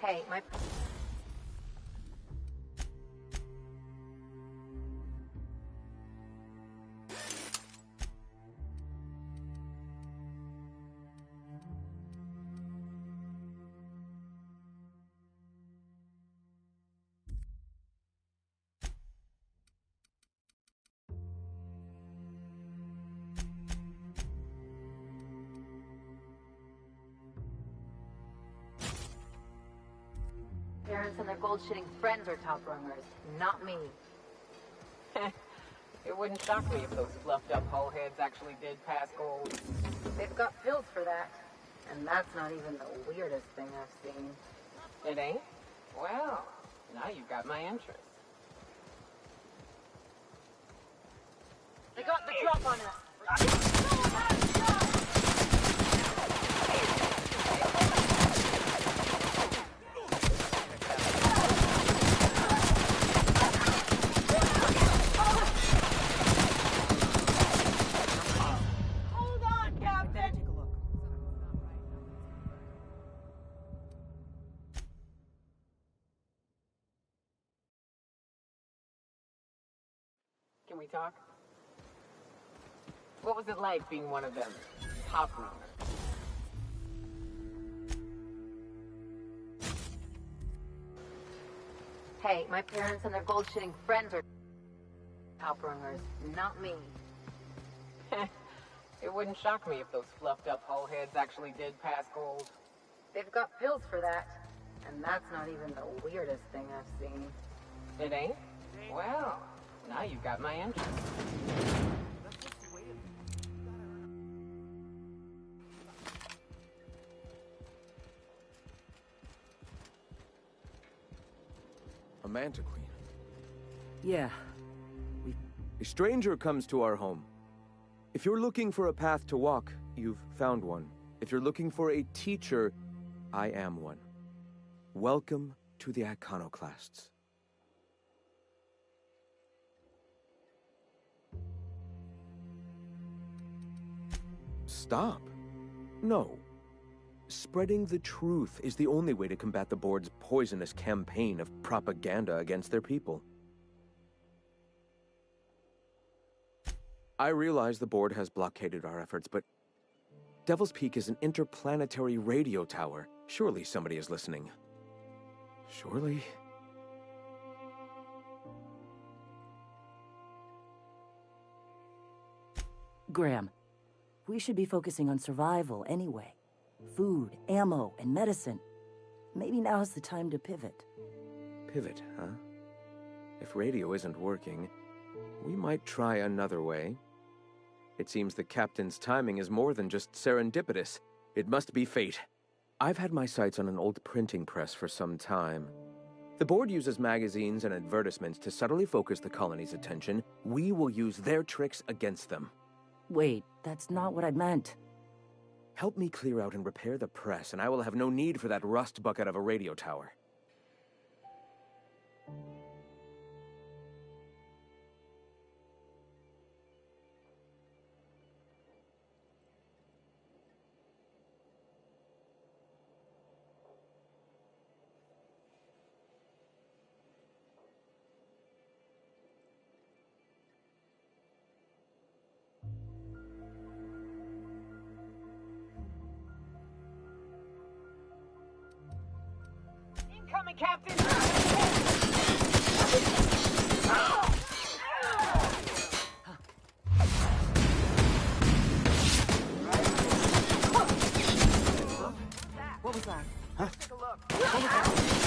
Hey, my... Parents and their gold-shitting friends are top rungers, not me. It wouldn't shock me if those fluffed up hull heads actually did pass gold. They've got pills for that, and that's not even the weirdest thing I've seen. It ain't? Well, now you've got my interest. They got the drop on us! Can we talk? What was it like being one of them top runners? Hey, my parents and their gold-shitting friends are top rungers, not me. It wouldn't shock me if those fluffed up hull heads actually did pass gold. They've got pills for that, and that's not even the weirdest thing I've seen. It ain't? Well, now you've got my interest. A Manta Queen. Yeah. A stranger comes to our home. If you're looking for a path to walk, you've found one. If you're looking for a teacher, I am one. Welcome to the Iconoclasts. Stop. No. Spreading the truth is the only way to combat the board's poisonous campaign of propaganda against their people. I realize the board has blockaded our efforts, but Devil's Peak is an interplanetary radio tower. Surely somebody is listening. Surely? Graham, we should be focusing on survival anyway. Food, ammo, and medicine. Maybe now's the time to pivot. Pivot, huh? If radio isn't working, we might try another way. It seems the captain's timing is more than just serendipitous. It must be fate. I've had my sights on an old printing press for some time. The board uses magazines and advertisements to subtly focus the colony's attention. We will use their tricks against them. Wait, that's not what I meant. Help me clear out and repair the press, and I will have no need for that rust bucket of a radio tower. Incoming, Captain! What was that? Huh? Take a look. What was that?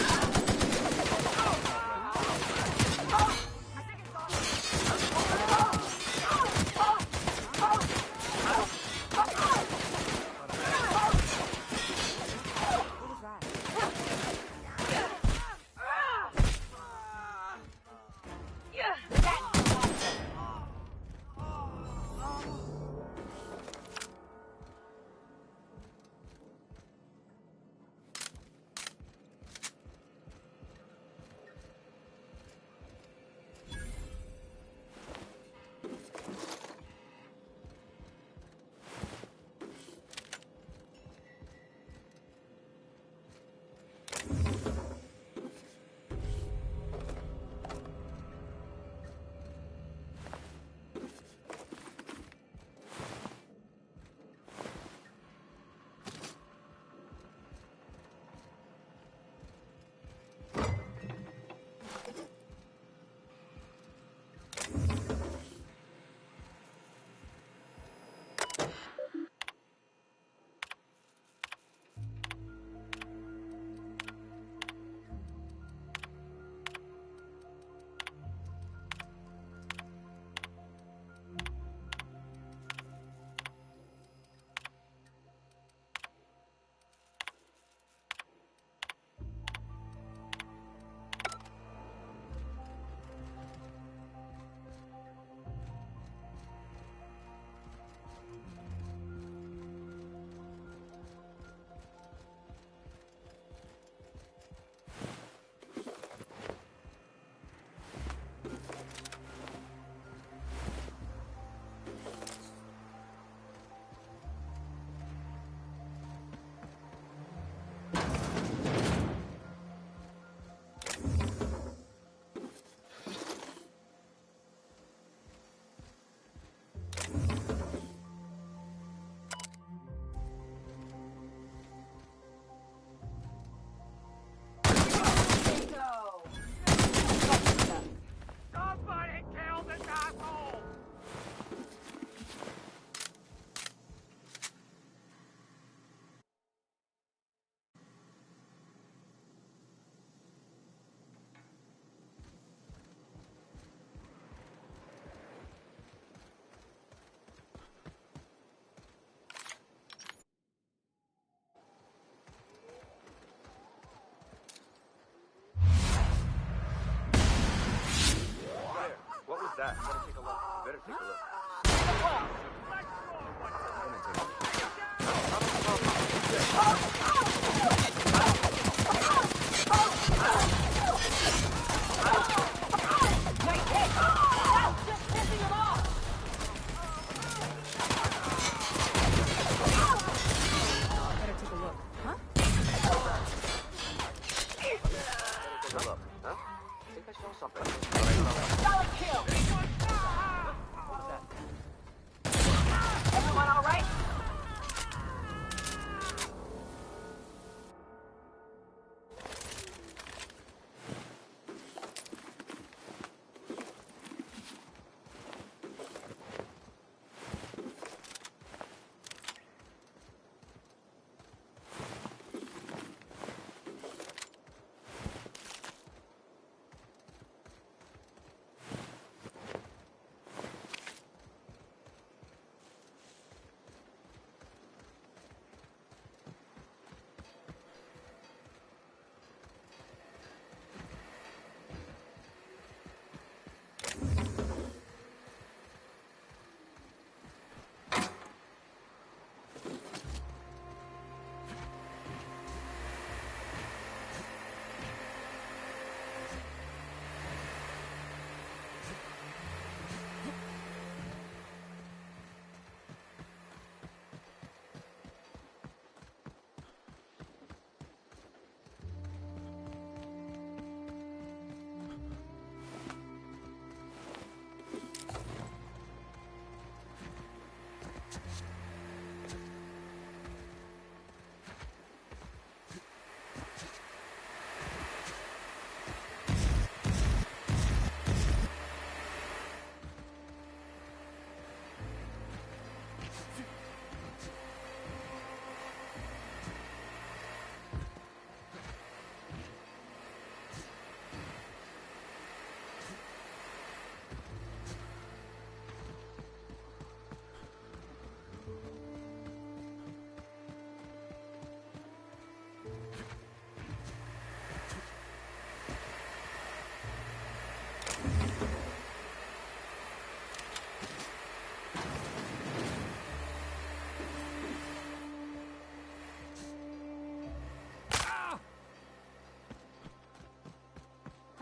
that? Better take a look. Better take a look.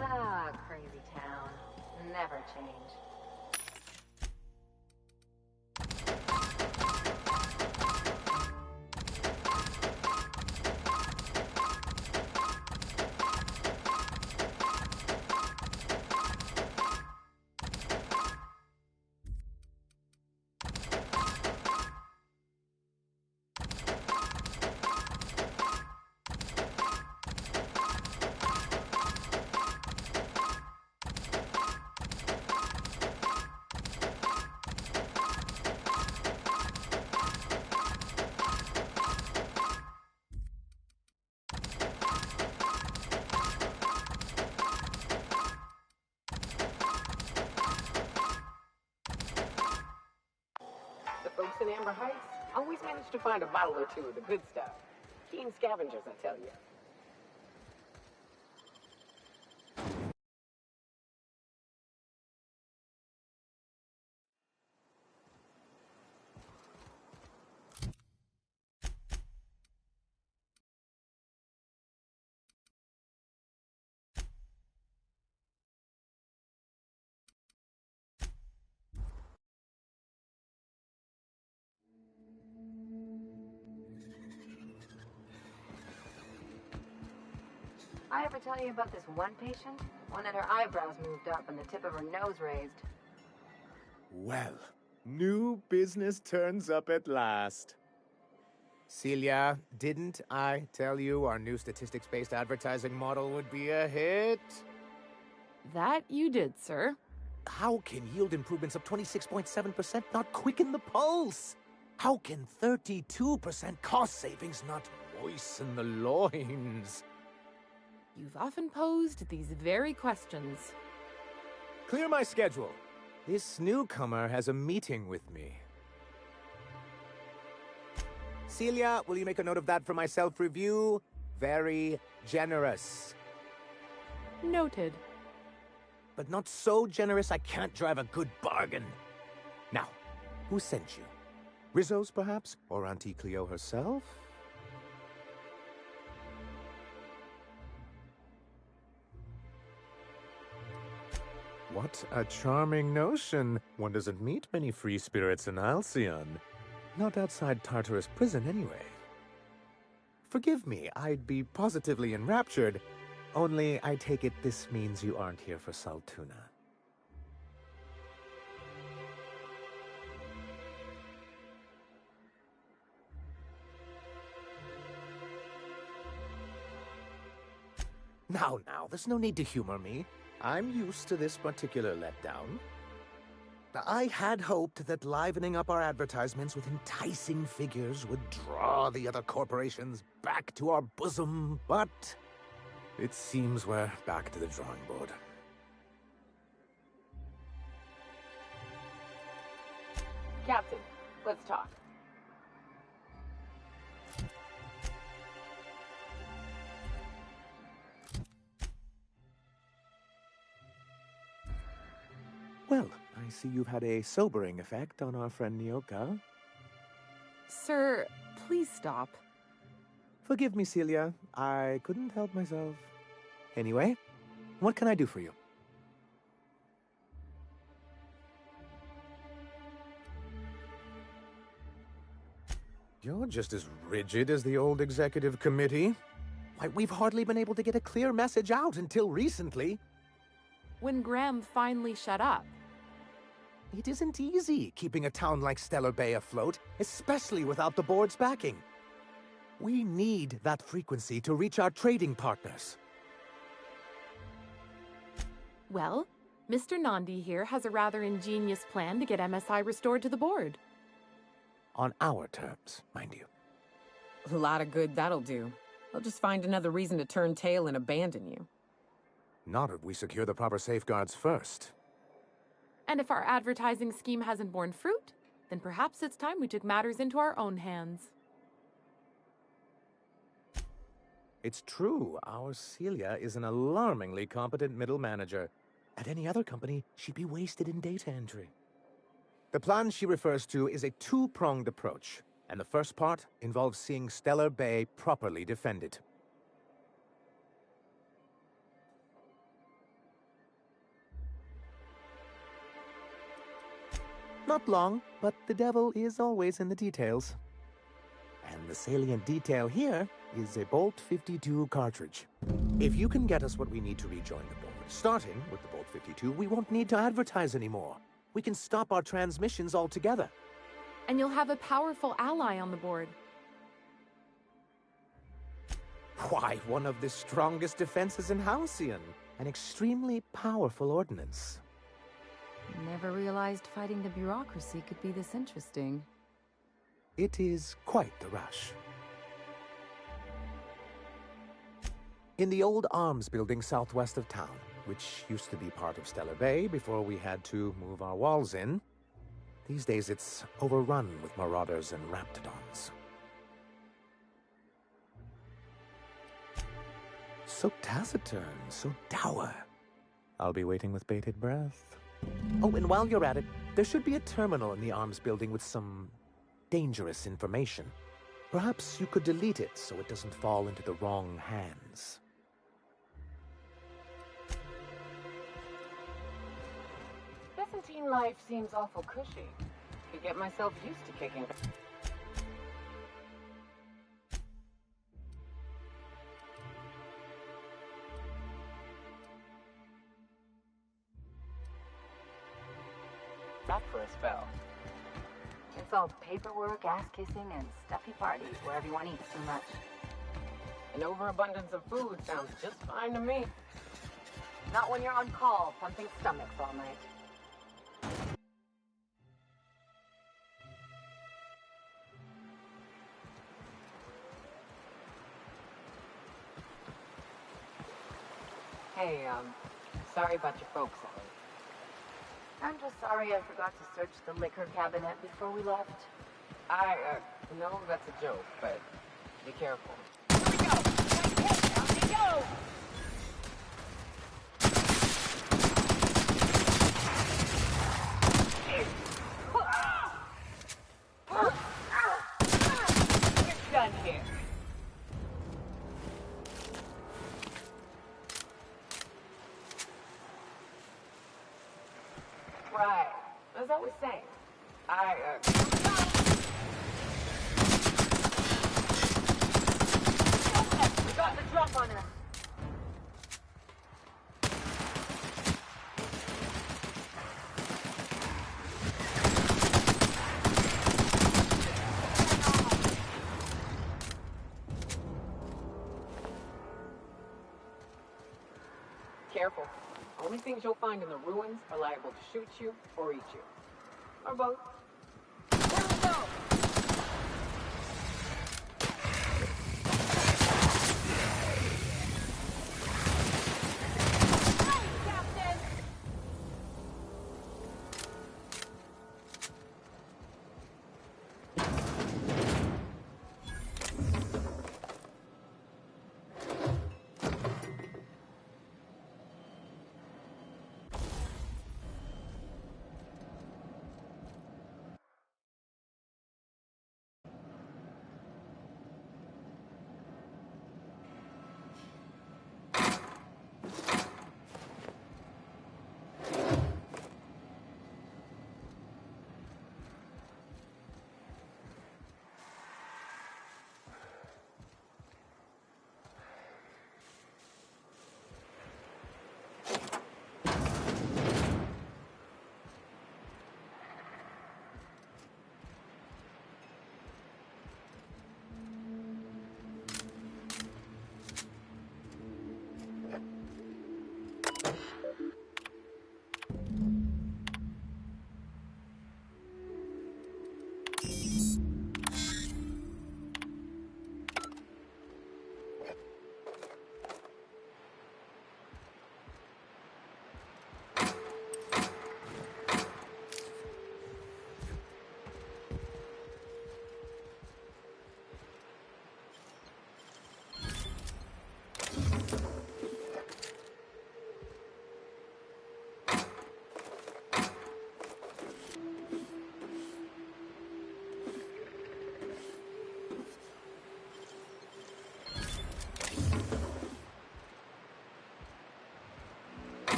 Ah, crazy town. Never change. The folks in Amber Heights always manage to find a bottle or two of the good stuff. Keen scavengers, I tell you. I ever tell you about this one patient? One had her eyebrows moved up and the tip of her nose raised. Well, new business turns up at last. Celia, didn't I tell you our new statistics-based advertising model would be a hit? That you did, sir. How can yield improvements of 26.7% not quicken the pulse? How can 32% cost savings not moisten the loins? You've often posed these very questions. Clear my schedule. This newcomer has a meeting with me. Celia, will you make a note of that for my self-review? Very generous. Noted. but not so generous I can't drive a good bargain. Now, who sent you? Rizzo's, perhaps? Or Auntie Cleo herself? What a charming notion. One doesn't meet many free spirits in Halcyon. Not outside Tartarus prison, anyway. Forgive me, I'd be positively enraptured. Only, I take it this means you aren't here for Saltuna. Now, there's no need to humor me. I'm used to this particular letdown. I had hoped that livening up our advertisements with enticing figures would draw the other corporations back to our bosom, but it seems we're back to the drawing board. Captain, let's talk. Well, I see you've had a sobering effect on our friend Nyoka. Sir, please stop. Forgive me, Celia. I couldn't help myself. Anyway, what can I do for you? You're just as rigid as the old executive committee. Why, we've hardly been able to get a clear message out until recently. When Graham finally shut up. It isn't easy keeping a town like Stellar Bay afloat, especially without the board's backing. We need that frequency to reach our trading partners. Well, Mr. Nandi here has a rather ingenious plan to get MSI restored to the board. On our terms, mind you. A lot of good that'll do. They'll just find another reason to turn tail and abandon you. Not if we secure the proper safeguards first. And if our advertising scheme hasn't borne fruit, then perhaps it's time we took matters into our own hands. It's true, our Celia is an alarmingly competent middle manager. At any other company, she'd be wasted in data entry. The plan she refers to is a two-pronged approach, and the first part involves seeing Stellar Bay properly defended. Not long, but the devil is always in the details. And the salient detail here is a Bolt 52 cartridge. If you can get us what we need to rejoin the board, starting with the Bolt 52, we won't need to advertise anymore. We can stop our transmissions altogether. And you'll have a powerful ally on the board. Why, one of the strongest defenses in Halcyon. An extremely powerful ordnance. Never realized fighting the bureaucracy could be this interesting. It is quite the rush. In the old arms building southwest of town, which used to be part of Stellar Bay before we had to move our walls in, these days it's overrun with marauders and raptidons. So taciturn, so dour. I'll be waiting with bated breath. Oh, and while you're at it, there should be a terminal in the arms building with some dangerous information. Perhaps you could delete it so it doesn't fall into the wrong hands. Byzantine life seems awful cushy. Could get myself used to kicking. That for a spell. It's all paperwork, ass-kissing, and stuffy parties where everyone eats too much. An overabundance of food sounds just fine to me. Not when you're on call, pumping stomachs all night. Hey, sorry about your folks, Ellie. I'm just sorry I forgot to search the liquor cabinet before we left. I know that's a joke, but be careful. Here we go! Here we go! as I was saying, We got the drop on her. careful. Only things you'll find in the ruins are liable to shoot you or eat you. Or both. There we go!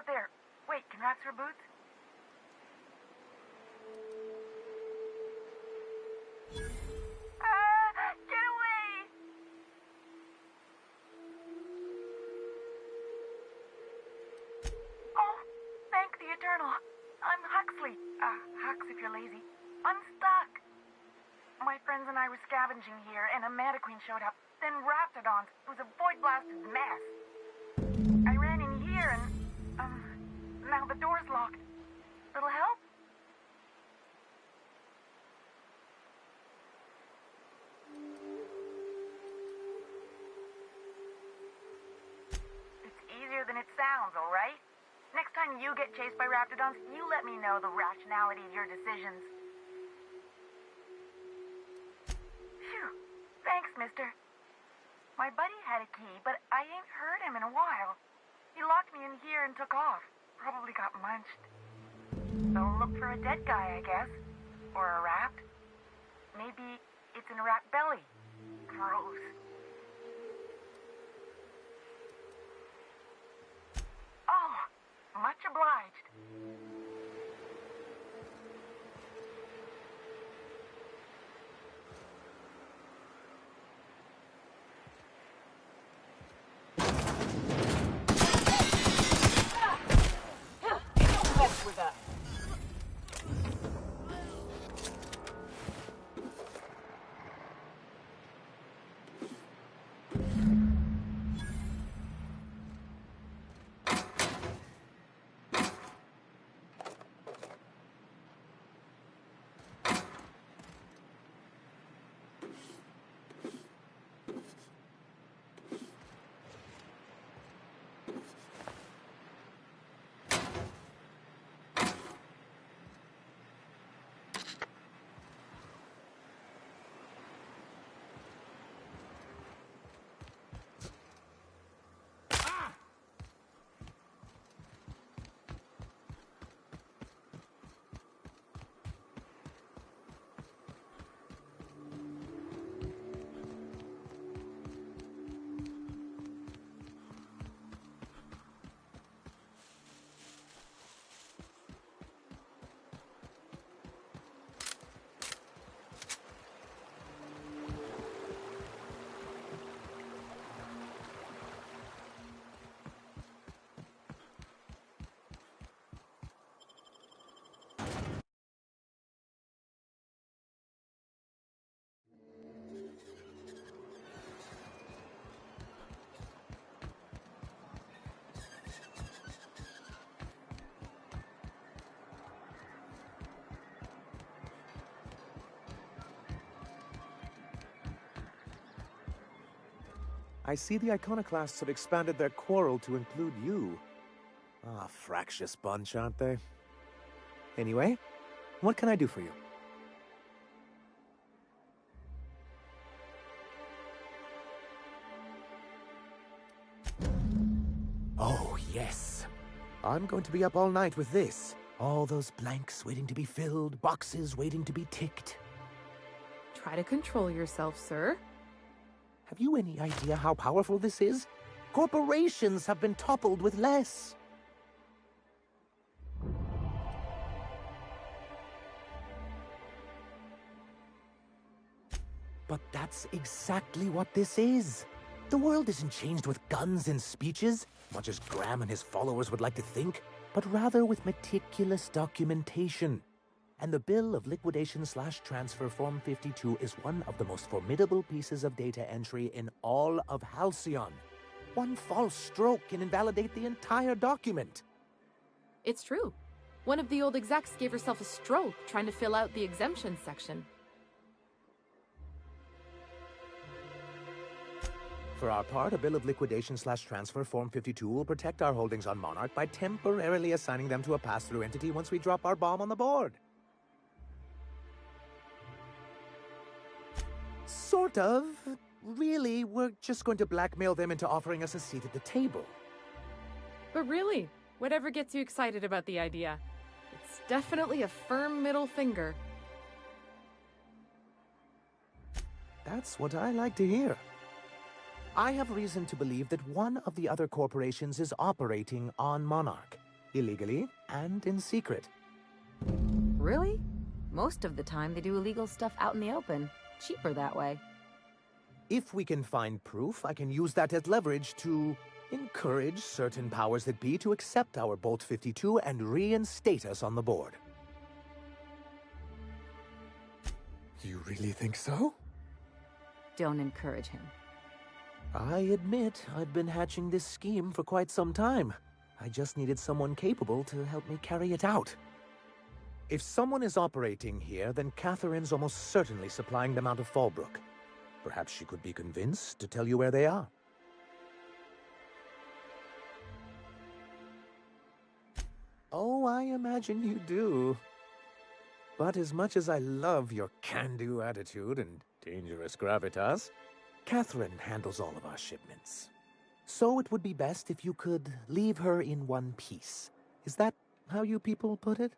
There. Wait, can rats wear boots? Get away! Oh, thank the Eternal. I'm Huxley. Hux if you're lazy. I'm stuck. My friends and I were scavenging here, and a Meta Queen showed up. Then Raptidons. It was a void-blasted mess. I ran in here and... now the door's locked. Little help? It's easier than it sounds, all right? Next time you get chased by Raptidons, you let me know the rationality of your decisions. Phew. Thanks, mister. My buddy had a key, but I ain't heard him in a while. He locked me in here and took off. Probably got munched. So look for a dead guy, I guess. Or a rat. Maybe it's in a rat belly. Gross. Oh, much obliged. With us. I see the iconoclasts have expanded their quarrel to include you. Ah, fractious bunch, aren't they? Anyway, what can I do for you? Oh, yes. I'm going to be up all night with this. All those blanks waiting to be filled, boxes waiting to be ticked. Try to control yourself, sir. Have you any idea how powerful this is? Corporations have been toppled with less. But that's exactly what this is. The world isn't changed with guns and speeches, much as Graham and his followers would like to think, but rather with meticulous documentation. And the Bill of Liquidation/Transfer Form 52 is one of the most formidable pieces of data entry in all of Halcyon. One false stroke can invalidate the entire document. It's true. One of the old execs gave herself a stroke trying to fill out the exemption section. For our part, a Bill of Liquidation/Transfer Form 52 will protect our holdings on Monarch by temporarily assigning them to a pass-through entity once we drop our bomb on the board. Sort of. Really, we're just going to blackmail them into offering us a seat at the table. But really, whatever gets you excited about the idea, it's definitely a firm middle finger. That's what I like to hear. I have reason to believe that one of the other corporations is operating on Monarch, illegally and in secret. Really? Most of the time they do illegal stuff out in the open. Cheaper that way. If we can find proof, I can use that as leverage to encourage certain powers that be to accept our Bolt 52 and reinstate us on the board. You really think so? Don't encourage him. I admit I've been hatching this scheme for quite some time. I just needed someone capable to help me carry it out. If someone is operating here, then Catherine's almost certainly supplying them out of Fallbrook. Perhaps she could be convinced to tell you where they are. Oh, I imagine you do. But as much as I love your can-do attitude and dangerous gravitas, Catherine handles all of our shipments. So it would be best if you could leave her in one piece. Is that how you people put it?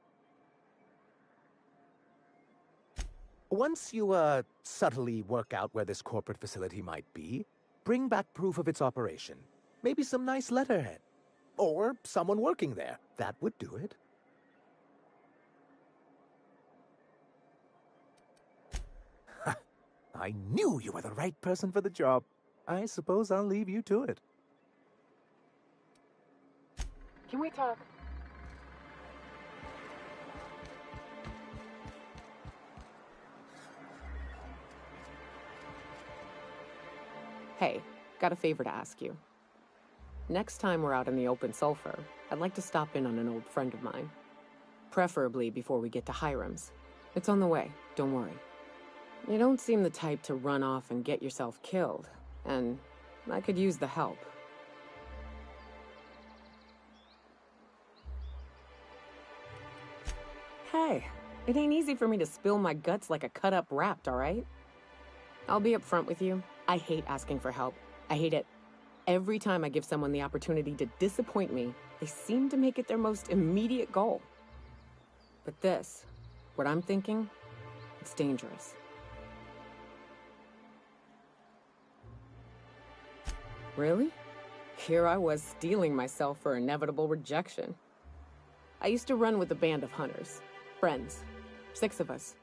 Once you, subtly work out where this corporate facility might be, bring back proof of its operation. Maybe some nice letterhead. Or someone working there. That would do it. I knew you were the right person for the job. I suppose I'll leave you to it. Can we talk? Hey, got a favor to ask you. Next time we're out in the open sulfur, I'd like to stop in on an old friend of mine. Preferably before we get to Hiram's. It's on the way, don't worry. You don't seem the type to run off and get yourself killed, and I could use the help. Hey, it ain't easy for me to spill my guts like a cut-up rat, all right? I'll be upfront with you. I hate asking for help. I hate it. Every time I give someone the opportunity to disappoint me, they seem to make it their most immediate goal. But this, what I'm thinking, it's dangerous. Really? Here I was steeling myself for inevitable rejection. I used to run with a band of hunters. Friends. 6 of us.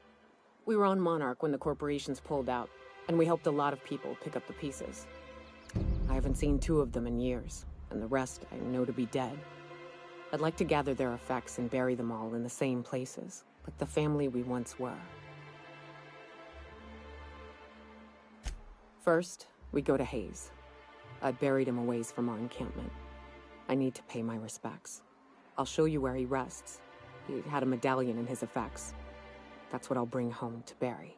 We were on Monarch when the corporations pulled out, and we helped a lot of people pick up the pieces. I haven't seen 2 of them in years, and the rest I know to be dead. I'd like to gather their effects and bury them all in the same places, like the family we once were. First, we go to Hayes. I buried him a ways from our encampment. I need to pay my respects. I'll show you where he rests. He had a medallion in his effects. That's what I'll bring home to Barry.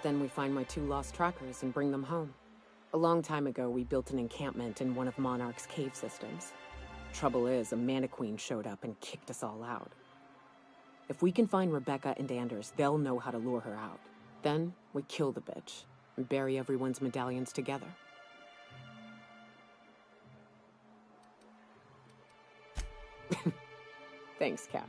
Then we find my 2 lost trackers and bring them home. A long time ago, we built an encampment in one of Monarch's cave systems. Trouble is, a Mantiqueen showed up and kicked us all out. If we can find Rebecca and Anders, they'll know how to lure her out. Then, we kill the bitch and bury everyone's medallions together. Thanks, Cap.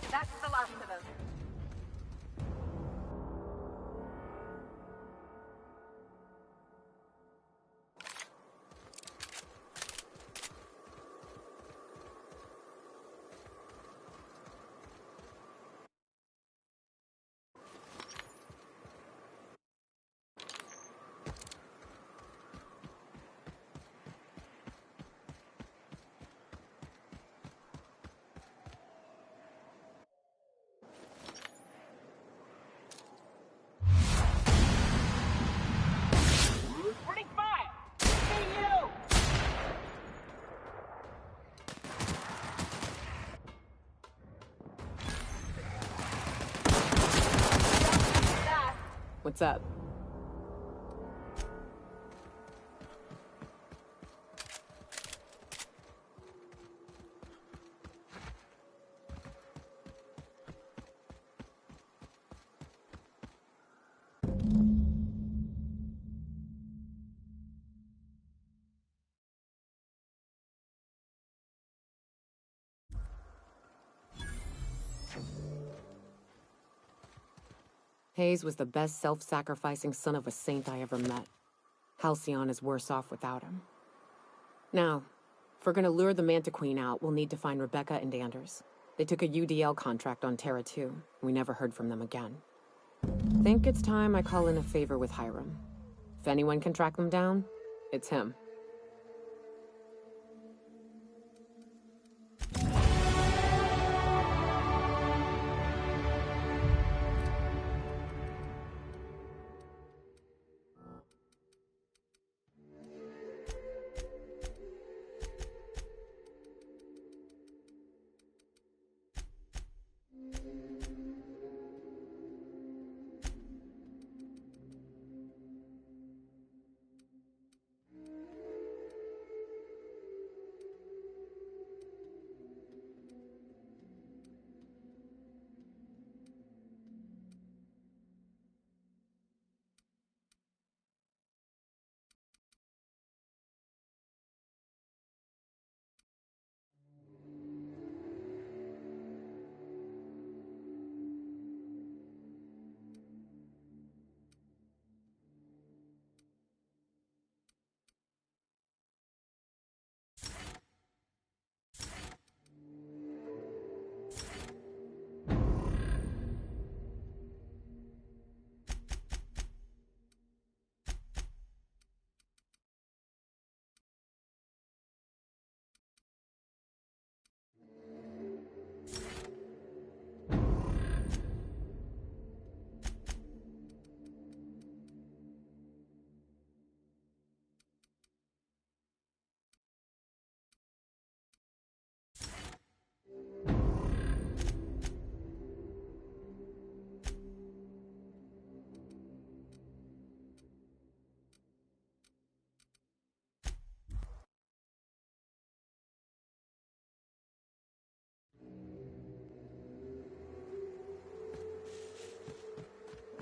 That's the last of them. Running fire! Hey, you! What's up? Hayes was the best self-sacrificing son of a saint I ever met. Halcyon is worse off without him. Now, if we're gonna lure the Mantiqueen out, we'll need to find Rebecca and Anders. They took a UDL contract on Terra 2. We never heard from them again. Think it's time I call in a favor with Hiram. If anyone can track them down, it's him.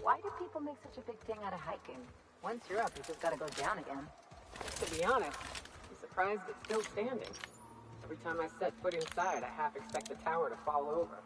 Why do people make such a big thing out of hiking? Once you're up, you just gotta go down again. To be honest, I'm surprised it's still standing. Every time I set foot inside, I half expect the tower to fall over.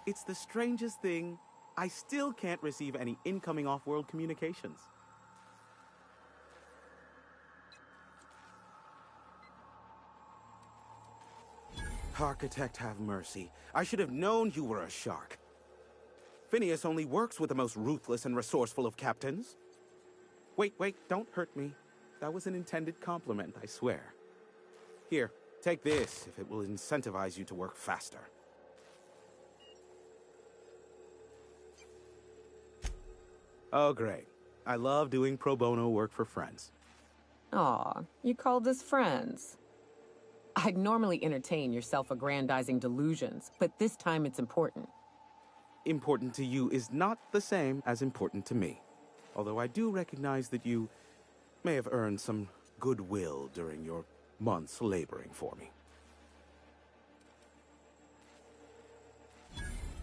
It's the strangest thing. I still can't receive any incoming off-world communications. Architect, have mercy. I should have known you were a shark. Phineas only works with the most ruthless and resourceful of captains. Wait, don't hurt me. That was an intended compliment, I swear. Here, take this if it will incentivize you to work faster. Oh, great. I love doing pro bono work for friends. Aw, you called us friends. I'd normally entertain your self-aggrandizing delusions, but this time it's important. Important to you is not the same as important to me. Although I do recognize that you may have earned some goodwill during your months laboring for me.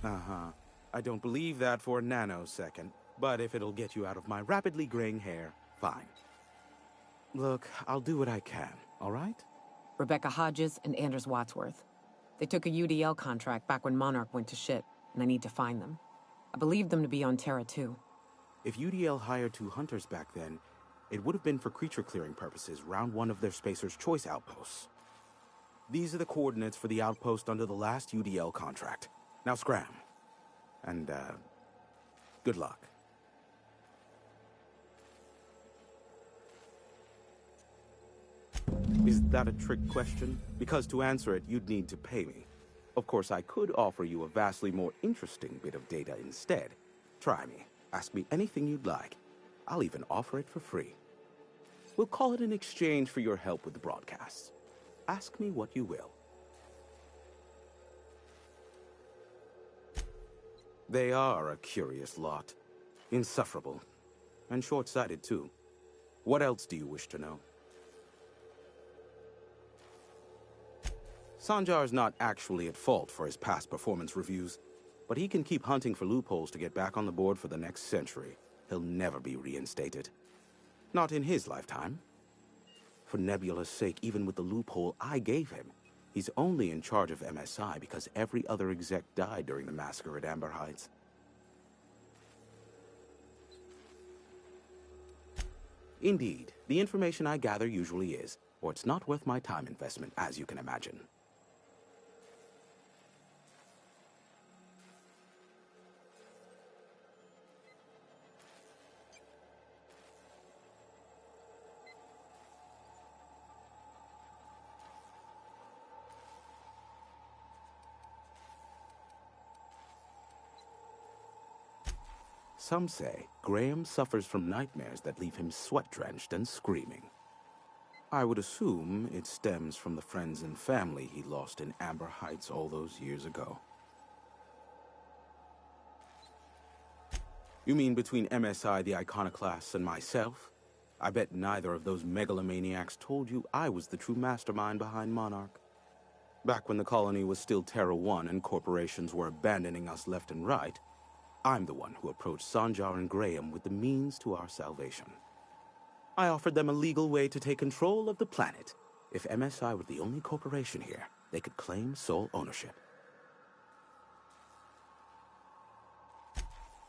I don't believe that for a nanosecond, but if it'll get you out of my rapidly graying hair, fine. Look, I'll do what I can, all right? Rebecca Hodges and Anders Wadsworth. They took a UDL contract back when Monarch went to shit, and I need to find them. I believe them to be on Terra too. If UDL hired 2 hunters back then, it would have been for creature clearing purposes, round 1 of their Spacer's Choice outposts. These are the coordinates for the outpost under the last UDL contract. Now scram. And, good luck. Is that a trick question? Because to answer it, you'd need to pay me. Of course, I could offer you a vastly more interesting bit of data instead. Try me. Ask me anything you'd like. I'll even offer it for free. We'll call it an exchange for your help with the broadcasts. Ask me what you will. They are a curious lot. Insufferable. And short-sighted, too. What else do you wish to know? Sanjar's not actually at fault for his past performance reviews, but he can keep hunting for loopholes to get back on the board for the next century. He'll never be reinstated. Not in his lifetime. For Nebula's sake, even with the loophole I gave him, He's only in charge of MSI because every other exec died during the massacre at Amber Heights. Indeed, the information I gather usually is, or it's not worth my time investment, as you can imagine. Some say Graham suffers from nightmares that leave him sweat-drenched and screaming. I would assume it stems from the friends and family he lost in Amber Heights all those years ago. You mean between MSI the Iconoclasts and myself? I bet neither of those megalomaniacs told you I was the true mastermind behind Monarch. Back when the colony was still Terra 1 and corporations were abandoning us left and right, I'm the one who approached Sanjar and Graham with the means to our salvation. I offered them a legal way to take control of the planet. If MSI were the only corporation here, they could claim sole ownership.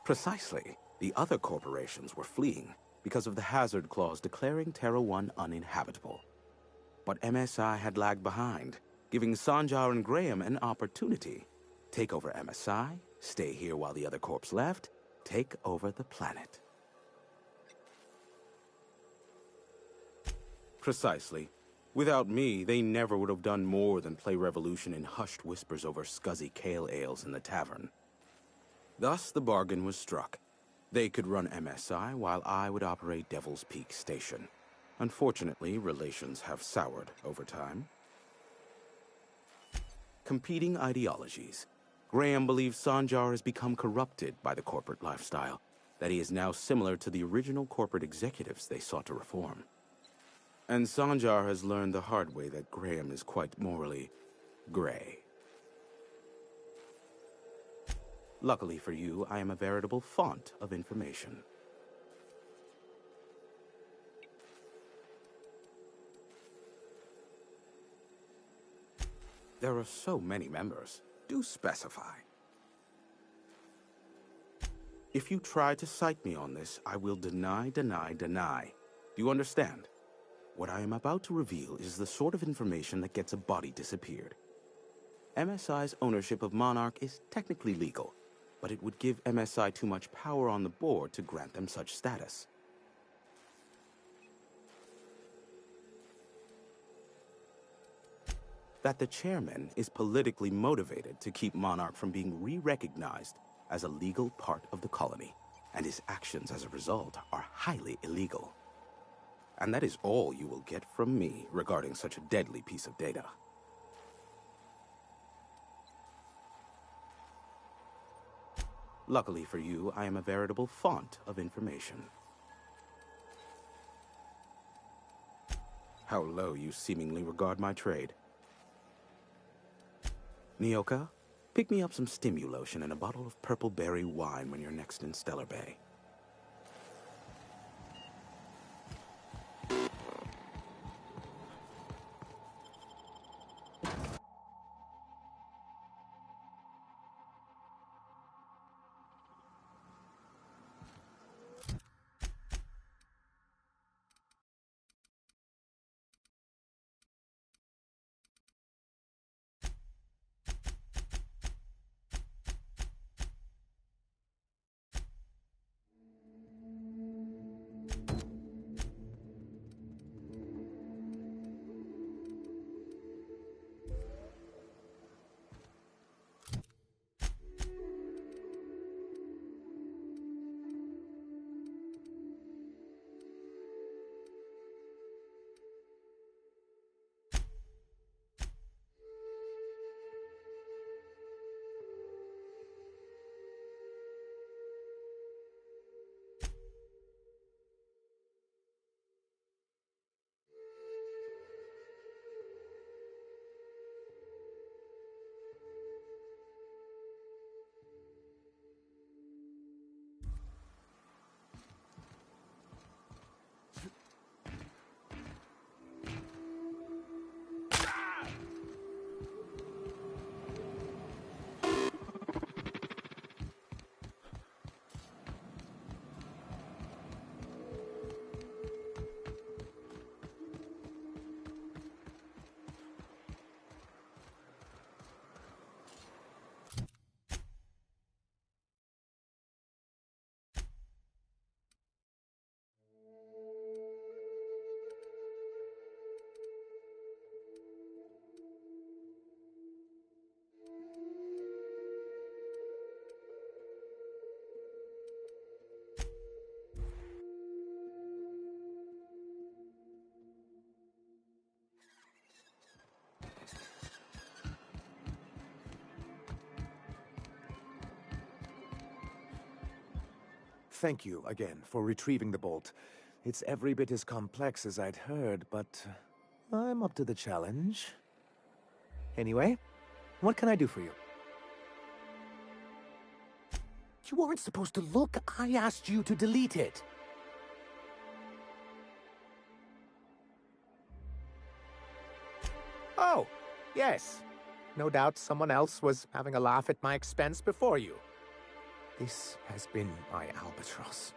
Precisely. The other corporations were fleeing because of the hazard clause declaring Terra 1 uninhabitable. But MSI had lagged behind, giving Sanjar and Graham an opportunity. Take over MSI, stay here while the other corps left, take over the planet. Precisely. Without me, they never would have done more than play Revolution in hushed whispers over scuzzy kale ales in the tavern. Thus, the bargain was struck. They could run MSI while I would operate Devil's Peak Station. Unfortunately, relations have soured over time. Competing ideologies. Graham believes Sanjar has become corrupted by the corporate lifestyle, that he is now similar to the original corporate executives they sought to reform. And Sanjar has learned the hard way that Graham is quite morally gray. Luckily for you, I am a veritable font of information. There are so many members. Do specify. If you try to cite me on this, I will deny. Do you understand? What I am about to reveal is the sort of information that gets a body disappeared. MSI's ownership of Monarch is technically legal, but it would give MSI too much power on the board to grant them such status. That the chairman is politically motivated to keep Monarch from being re-recognized as a legal part of the colony, and his actions as a result are highly illegal. And that is all you will get from me regarding such a deadly piece of data. Luckily for you, I am a veritable font of information. How low you seemingly regard my trade. Nyoka, pick me up some Stimulotion and a bottle of purple berry wine when you're next in Stellar Bay. thank you again for retrieving the bolt. It's every bit as complex as I'd heard, but I'm up to the challenge. Anyway, what can I do for you? You weren't supposed to look. I asked you to delete it. Oh, yes. No doubt someone else was having a laugh at my expense before you. This has been my albatross.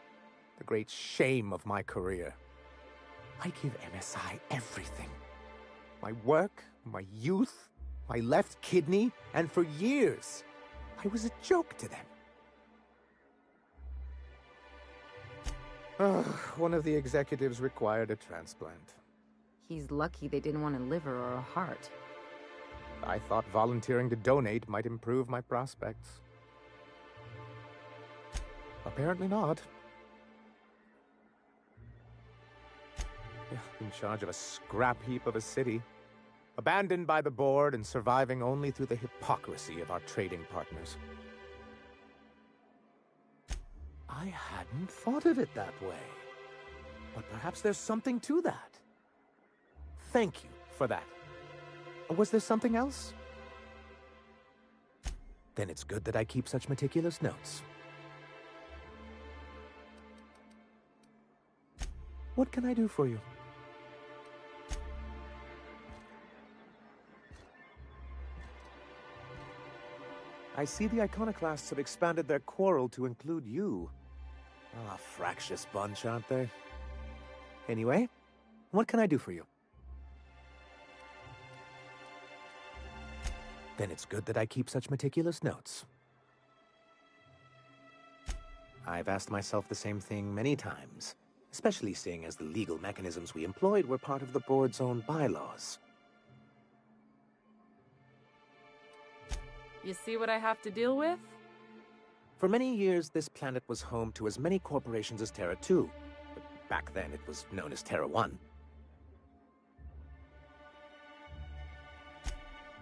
The great shame of my career. I give MSI everything. My work, my youth, my left kidney, and for years, I was a joke to them. One of the executives required a transplant. He's lucky they didn't want a liver or a heart. I thought volunteering to donate might improve my prospects. Apparently not. In charge of a scrap heap of a city, abandoned by the board and surviving only through the hypocrisy of our trading partners. I hadn't thought of it that way. But perhaps there's something to that. Thank you for that. Was there something else? Then it's good that I keep such meticulous notes. What can I do for you? I see the iconoclasts have expanded their quarrel to include you. Ah, fractious bunch, aren't they? Anyway, what can I do for you? Then it's good that I keep such meticulous notes. I've asked myself the same thing many times, especially seeing as the legal mechanisms we employed were part of the board's own bylaws. You see what I have to deal with? For many years, this planet was home to as many corporations as Terra 2. But back then, it was known as Terra 1.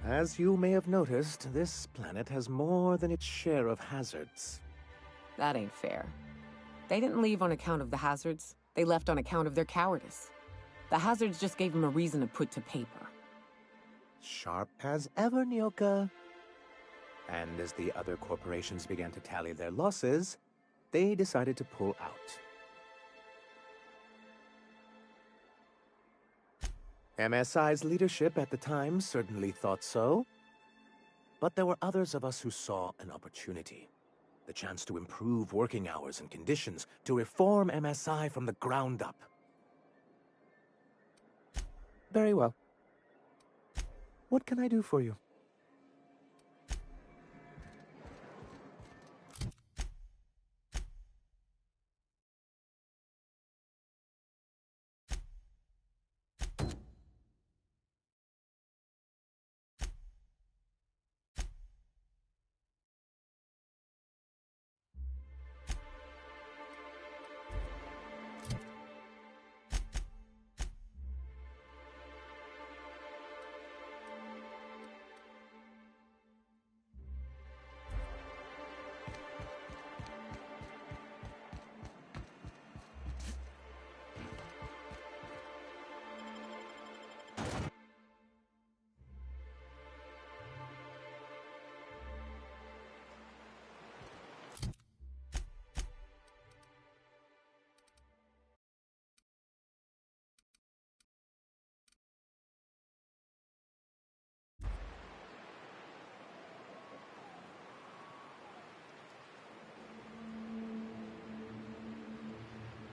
As you may have noticed, this planet has more than its share of hazards. That ain't fair. They didn't leave on account of the hazards. They left on account of their cowardice. The hazards just gave them a reason to put to paper. Sharp as ever, Nyoka. And as the other corporations began to tally their losses, they decided to pull out. MSI's leadership at the time certainly thought so. But there were others of us who saw an opportunity. The chance to improve working hours and conditions, to reform MSI from the ground up. Very well. What can I do for you?